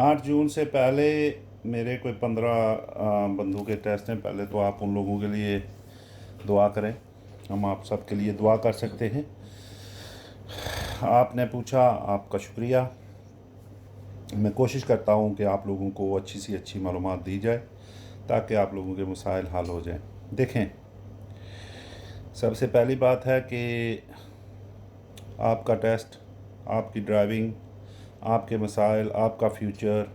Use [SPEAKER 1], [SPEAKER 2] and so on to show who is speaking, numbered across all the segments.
[SPEAKER 1] 8 जून से पहले मेरे कोई 15 बंदों के टेस्ट हैं। पहले तो आप उन लोगों के लिए दुआ करें। हम आप सबके लिए दुआ कर सकते हैं। आपने पूछा, आपका शुक्रिया। मैं कोशिश करता हूँ कि आप लोगों को अच्छी सी अच्छी मालूमात दी जाए ताकि आप लोगों के मसाइल हल हो जाएं। देखें, सबसे पहली बात है कि आपका टेस्ट, आपकी ड्राइविंग, आपके मसाइल, आपका फ्यूचर,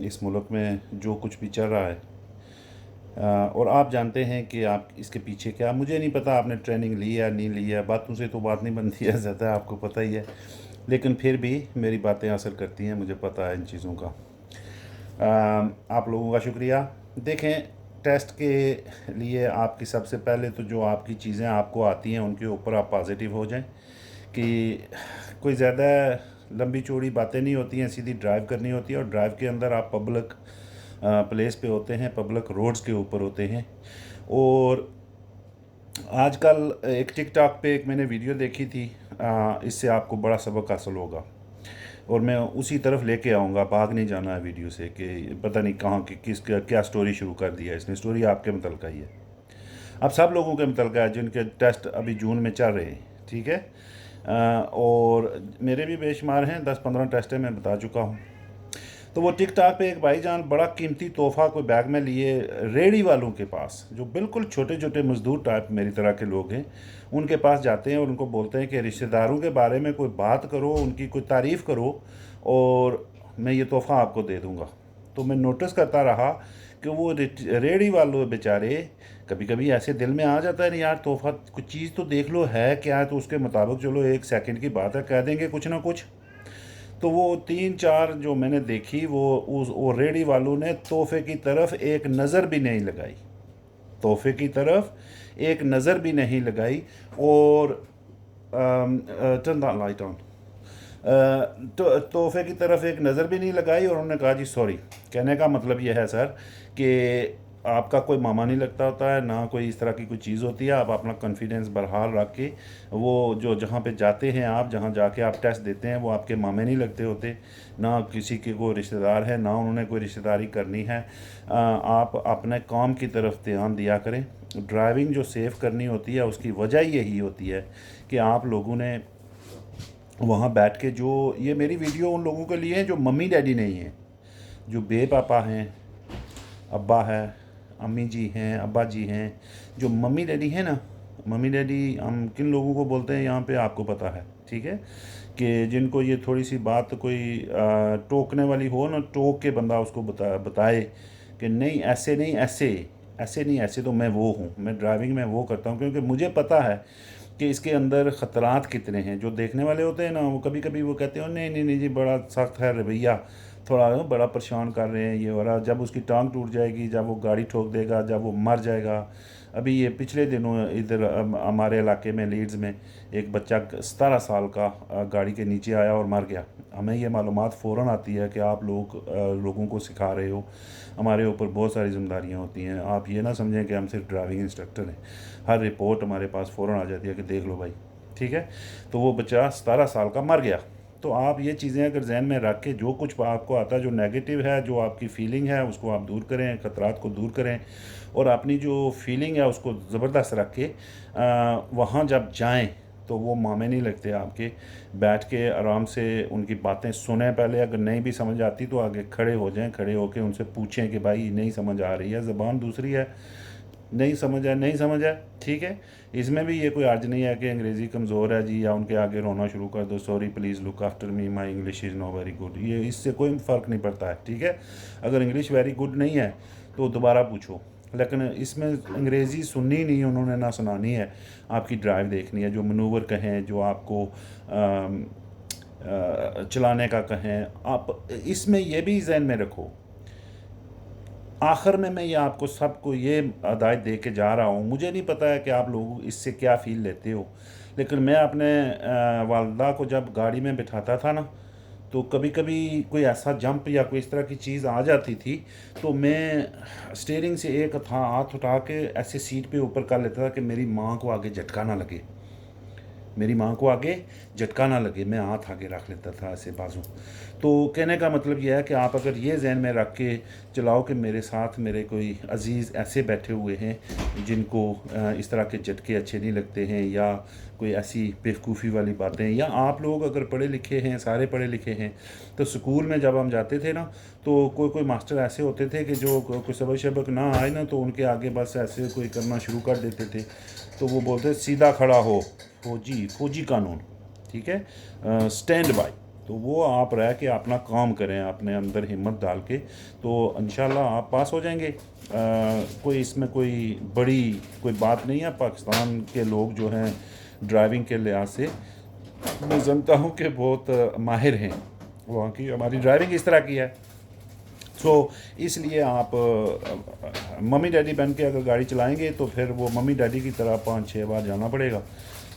[SPEAKER 1] इस मुल्क में जो कुछ भी चल रहा है, और आप जानते हैं कि आप इसके पीछे क्या, मुझे नहीं पता आपने ट्रेनिंग ली है नहीं ली है, बातों से तो बात नहीं बनती है ज़्यादा, आपको पता ही है। लेकिन फिर भी मेरी बातें असर करती हैं, मुझे पता है इन चीज़ों का। आप लोगों का शुक्रिया। देखें, टेस्ट के लिए आपकी सबसे पहले तो जो आपकी चीज़ें आपको आती हैं उनके ऊपर आप पॉजिटिव हो जाएं कि कोई ज़्यादा लंबी चौड़ी बातें नहीं होती हैं, सीधी ड्राइव करनी होती है। और ड्राइव के अंदर आप पब्लिक प्लेस पे होते हैं, पब्लिक रोड्स के ऊपर होते हैं। और आजकल एक टिकटॉक पे एक मैंने वीडियो देखी थी, इससे आपको बड़ा सबक हासिल होगा और मैं उसी तरफ लेके आऊँगा। भाग नहीं जाना है वीडियो से कि पता नहीं कहाँ की किस क्या स्टोरी शुरू कर दिया इसने। स्टोरी आपके मतलब का ही है, अब सब लोगों के मतलब का है जिनके टेस्ट अभी जून में चल रहे हैं, ठीक है। और मेरे भी बेशुमार हैं, 10-15 टेस्ट हैं, मैं बता चुका हूँ। तो वो टिकटॉक पे एक भाईजान बड़ा कीमती तोहफा कोई बैग में लिए रेडी वालों के पास, जो बिल्कुल छोटे छोटे मजदूर टाइप मेरी तरह के लोग हैं, उनके पास जाते हैं और उनको बोलते हैं कि रिश्तेदारों के बारे में कोई बात करो, उनकी कोई तारीफ़ करो और मैं ये तोहफा आपको दे दूँगा। तो मैं नोटिस करता रहा कि वो रेडी वालों बेचारे, कभी कभी ऐसे दिल में आ जाता है नहीं यार, तोहफा कुछ चीज़ तो देख लो है क्या है, तो उसके मुताबिक चलो 1 सेकंड की बात है, कह देंगे कुछ ना कुछ। तो वो 3-4 जो मैंने देखी, वो रेडी वालों ने तोहफे की तरफ एक नज़र भी नहीं लगाई, तोहफे की तरफ एक नज़र भी नहीं लगाई। और टर्न द लाइट ऑन, तो तोहफे की तरफ एक नज़र भी नहीं लगाई और उन्होंने कहा जी सॉरी। कहने का मतलब ये है सर कि आपका कोई मामा नहीं लगता होता है, ना कोई इस तरह की कोई चीज़ होती है। आप अपना कॉन्फिडेंस बरहाल रख के, वो जो जहाँ पे जाते हैं आप, जहाँ जाके आप टेस्ट देते हैं, वो आपके मामे नहीं लगते होते, ना किसी के कोई रिश्तेदार है, ना उन्होंने कोई रिश्तेदारी करनी है। आप अपने काम की तरफ ध्यान दिया करें। ड्राइविंग जो सेफ़ करनी होती है उसकी वजह यही होती है कि आप लोगों ने वहाँ बैठ के, जो ये मेरी वीडियो उन लोगों के लिए है जो मम्मी डैडी नहीं हैं, जो बे पापा हैं, अब्बा है, अम्मी जी हैं, अब्बा जी हैं, जो मम्मी डैडी हैं ना। मम्मी डैडी हम किन लोगों को बोलते हैं यहाँ पे आपको पता है, ठीक है। कि जिनको ये थोड़ी सी बात कोई टोकने वाली हो ना, टोक के बंदा उसको बताए कि नहीं ऐसे नहीं, ऐसे ऐसे नहीं, ऐसे तो मैं वो हूँ, मैं ड्राइविंग में वो करता हूँ, क्योंकि मुझे पता है कि इसके अंदर ख़तरात कितने हैं। जो देखने वाले होते हैं ना, वो कभी कभी वो कहते हैं नहीं नहीं नहीं जी बड़ा सख्त है रवैया, थोड़ा बड़ा परेशान कर रहे हैं ये हो रहा। जब उसकी टांग टूट जाएगी, जब वो गाड़ी ठोक देगा, जब वो मर जाएगा। अभी ये पिछले दिनों इधर हमारे इलाके में लीड्स में एक बच्चा 17 साल का गाड़ी के नीचे आया और मर गया। हमें ये मालूमात फ़ौरन आती है कि आप लोगों को सिखा रहे हो, हमारे ऊपर बहुत सारी जिम्मेदारियाँ होती हैं। आप ये ना समझें कि हम सिर्फ ड्राइविंग इंस्ट्रक्टर हैं, हर रिपोर्ट हमारे पास फ़ौरन आ जाती है कि देख लो भाई, ठीक है। तो वो बच्चा 17 साल का मर गया। तो आप ये चीज़ें अगर जहन में रख के, जो कुछ आपको आता है, जो नेगेटिव है, जो आपकी फीलिंग है, उसको आप दूर करें, ख़तरात को दूर करें और अपनी जो फीलिंग है उसको ज़बरदस्त रख के वहाँ जब जाएं तो वो मामे नहीं लगते आपके। बैठ के आराम से उनकी बातें सुने पहले, अगर नहीं भी समझ आती तो आगे खड़े हो जाएं, खड़े होकर उनसे पूछें कि भाई नहीं समझ आ रही है, ज़बान दूसरी है, नहीं समझ है, नहीं समझ है, ठीक है। इसमें भी ये कोई अर्ज नहीं है कि अंग्रेज़ी कमज़ोर है जी, या उनके आगे रोना शुरू कर दो, sorry please look after me, my English is know very good. ये इससे कोई फ़र्क नहीं पड़ता है, ठीक है। अगर इंग्लिश वेरी गुड नहीं है तो दोबारा पूछो, लेकिन इसमें अंग्रेज़ी सुननी नहीं, उन्होंने ना सुनानी है, आपकी ड्राइव देखनी है। जो मनूवर कहें, जो आपको चलाने का कहें, आप इसमें यह भी जहन में रखो। आखिर में मैं ये आपको सबको ये हिदायत दे के जा रहा हूँ, मुझे नहीं पता है कि आप लोग इससे क्या फ़ील लेते हो, लेकिन मैं अपने वालदा को जब गाड़ी में बिठाता था ना, तो कभी कभी कोई ऐसा जंप या कोई इस तरह की चीज़ आ जाती थी, तो मैं स्टीयरिंग से एक था हाथ उठा के ऐसे सीट पे ऊपर कर लेता था कि मेरी माँ को आगे झटका ना लगे। मेरी माँ को आगे झटका ना लगे, मैं हाथ आगे रख लेता था ऐसे बाजू। तो कहने का मतलब यह है कि आप अगर ये जहन में रख के चलाओ कि मेरे साथ मेरे कोई अज़ीज़ ऐसे बैठे हुए हैं जिनको इस तरह के झटके अच्छे नहीं लगते हैं, या कोई ऐसी बेवकूफ़ी वाली बातें, या आप लोग अगर पढ़े लिखे हैं, सारे पढ़े लिखे हैं, तो स्कूल में जब हम जाते थे ना, तो कोई कोई मास्टर ऐसे होते थे कि जो कोई सबक शबक ना आए ना, तो उनके आगे बस ऐसे कोई करना शुरू कर देते थे। तो वो बोलते सीधा खड़ा हो, फौजी फौजी कानून, ठीक है, स्टैंड बाय। तो वो आप रह के अपना काम करें, अपने अंदर हिम्मत डाल के, तो इंशाल्लाह आप पास हो जाएंगे। कोई इसमें कोई बड़ी कोई बात नहीं है। पाकिस्तान के लोग जो हैं ड्राइविंग के लिहाज से मैं जानता हूँ कि बहुत माहिर हैं। वहाँ की हमारी ड्राइविंग इस तरह की है। सो इसलिए आप मम्मी डैडी बन के अगर गाड़ी चलाएंगे तो फिर वो मम्मी डैडी की तरह 5-6 बार जाना पड़ेगा।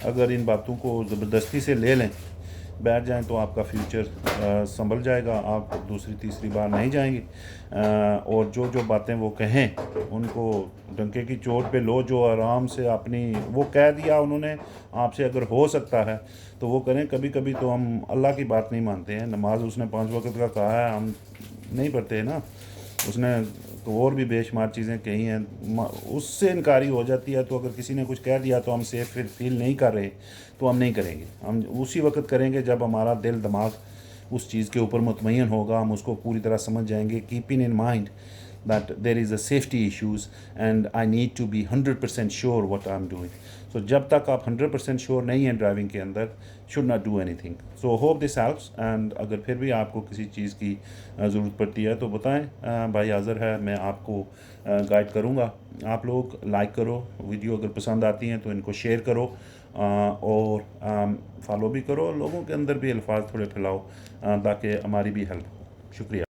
[SPEAKER 1] अगर इन बातों को ज़बरदस्ती से ले लें, बैठ जाएं, तो आपका फ्यूचर संभल जाएगा, आप दूसरी तीसरी बार नहीं जाएंगे। और जो जो बातें वो कहें उनको डंके की चोट पे लो, जो आराम से अपनी वो कह दिया उन्होंने आपसे, अगर हो सकता है तो वो करें। कभी कभी तो हम अल्लाह की बात नहीं मानते हैं, नमाज उसने 5 वक्त का कहा है, हम नहीं पढ़ते हैं ना। उसने तो और भी बेशुमार चीज़ें कही हैं, उससे इनकारी हो जाती है। तो अगर किसी ने कुछ कह दिया तो हम सेफ फिर फील नहीं कर रहे, तो हम नहीं करेंगे। हम उसी वक्त करेंगे जब हमारा दिल दिमाग उस चीज़ के ऊपर मुतमईन होगा, हम उसको पूरी तरह समझ जाएंगे, keeping in mind that there is a safety issues and I need to be 100% sure what I'm doing. So जब तक आप 100% श्योर नहीं हैं ड्राइविंग के अंदर, should not do anything. So hope this helps, and अगर फिर भी आपको किसी चीज़ की ज़रूरत पड़ती है तो बताएं, भाई हाज़िर है, मैं आपको गाइड करूँगा। आप लोग लाइक करो वीडियो, अगर पसंद आती हैं तो इनको शेयर करो, और फॉलो भी करो, लोगों के अंदर भी अल्फाज थोड़े फैलाओ, ताकि हमारी भी हेल्प हो। शुक्रिया।